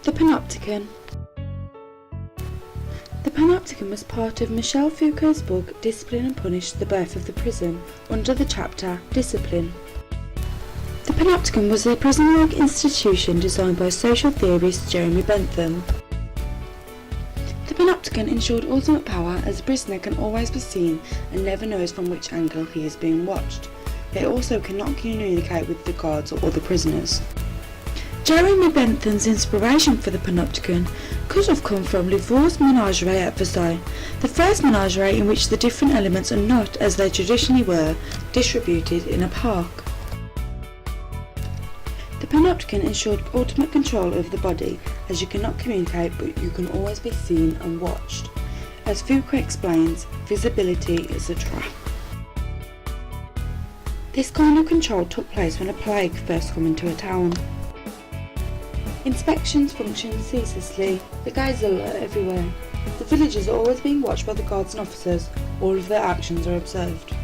The Panopticon. The Panopticon was part of Michel Foucault's book Discipline and Punish: The Birth of the Prison, under the chapter Discipline. The Panopticon was a prison-like institution designed by social theorist Jeremy Bentham. The Panopticon ensured ultimate power, as a prisoner can always be seen and never knows from which angle he is being watched. They also cannot communicate with the guards or other prisoners. Jeremy Bentham's inspiration for the Panopticon could have come from Louvois' menagerie at Versailles, the first menagerie in which the different elements are not, as they traditionally were, distributed in a park. The Panopticon ensured ultimate control over the body, as you cannot communicate but you can always be seen and watched. As Foucault explains, visibility is a trap. This kind of control took place when a plague first came into a town. Inspections functioned ceaselessly, the guards are everywhere. The villagers are always being watched by the guards and officers, all of their actions are observed.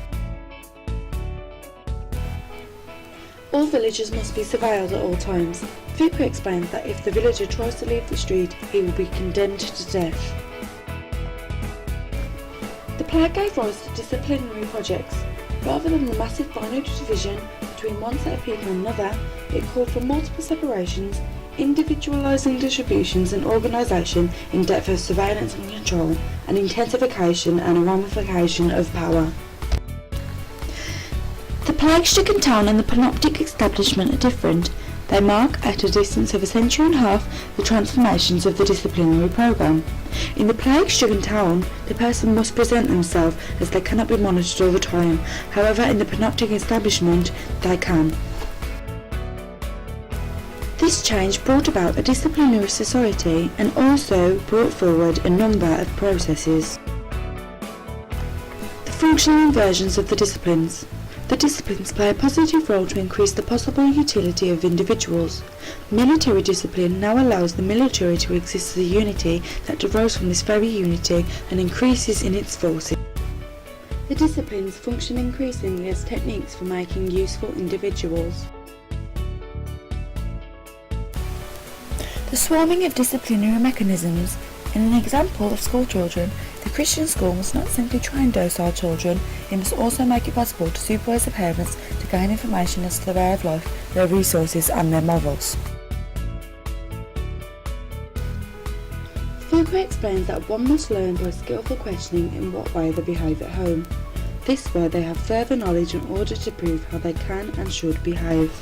All villagers must be surveilled at all times. Foucault explains that if the villager tries to leave the street, he will be condemned to death. The plague gave rise to disciplinary projects. Rather than the massive binary division between one set of people and another, it called for multiple separations, individualising distributions and organisation in depth of surveillance and control, and intensification and a ramification of power. The plague-stricken town and the panoptic establishment are different. They mark, at a distance of a century and a half, the transformations of the disciplinary programme. In the plague-stricken town, the person must present themselves, as they cannot be monitored all the time. However, in the panoptic establishment, they can. This change brought about a disciplinary society and also brought forward a number of processes. The functional inversions of the disciplines. The disciplines play a positive role to increase the possible utility of individuals. Military discipline now allows the military to exist as a unity that derives from this very unity and increases in its forces. The disciplines function increasingly as techniques for making useful individuals. The swarming of disciplinary mechanisms. In an example of school children, the Christian school must not simply train docile children, it must also make it possible to supervise the parents to gain information as to their way of life, their resources and their morals. Foucault explains that one must learn by skillful questioning in what way they behave at home. This way they have further knowledge in order to prove how they can and should behave.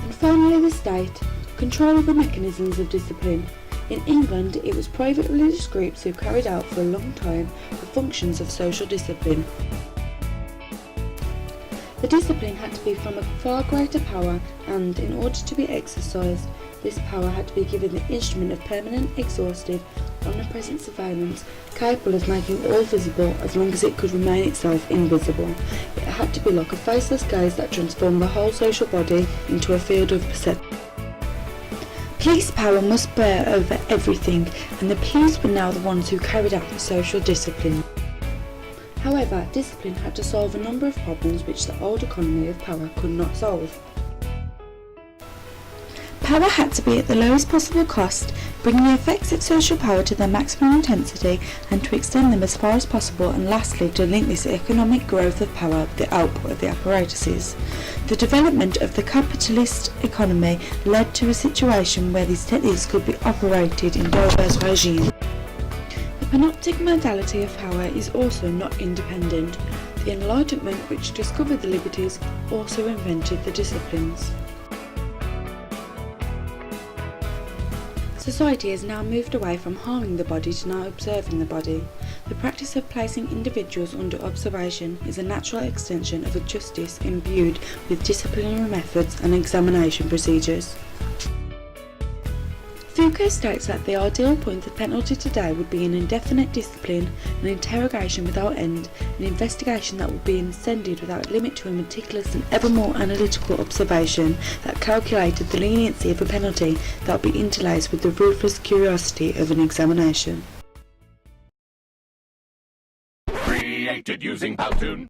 And finally, the state. Control of the mechanisms of discipline. In England, it was private religious groups who carried out for a long time the functions of social discipline. The discipline had to be from a far greater power, and in order to be exercised, this power had to be given the instrument of permanent, exhaustive, omnipresent surveillance, capable of making all visible as long as it could remain itself invisible. It had to be like a faceless gaze that transformed the whole social body into a field of perception. Police power must bear over everything, and the police were now the ones who carried out the social discipline. However, discipline had to solve a number of problems which the old economy of power could not solve. Power had to be at the lowest possible cost, bringing the effects of social power to their maximum intensity and to extend them as far as possible, and lastly to link this economic growth of power with the output of the apparatuses. The development of the capitalist economy led to a situation where these techniques could be operated in diverse regimes. The panoptic modality of power is also not independent. The Enlightenment, which discovered the liberties, also invented the disciplines. Society has now moved away from harming the body to now observing the body. The practice of placing individuals under observation is a natural extension of a justice imbued with disciplinary methods and examination procedures. Foucault states that the ideal point of penalty today would be an indefinite discipline, an interrogation without end, an investigation that would be extended without limit to a meticulous and ever more analytical observation that calculated the leniency of a penalty that would be interlaced with the ruthless curiosity of an examination. Created using Powtoon.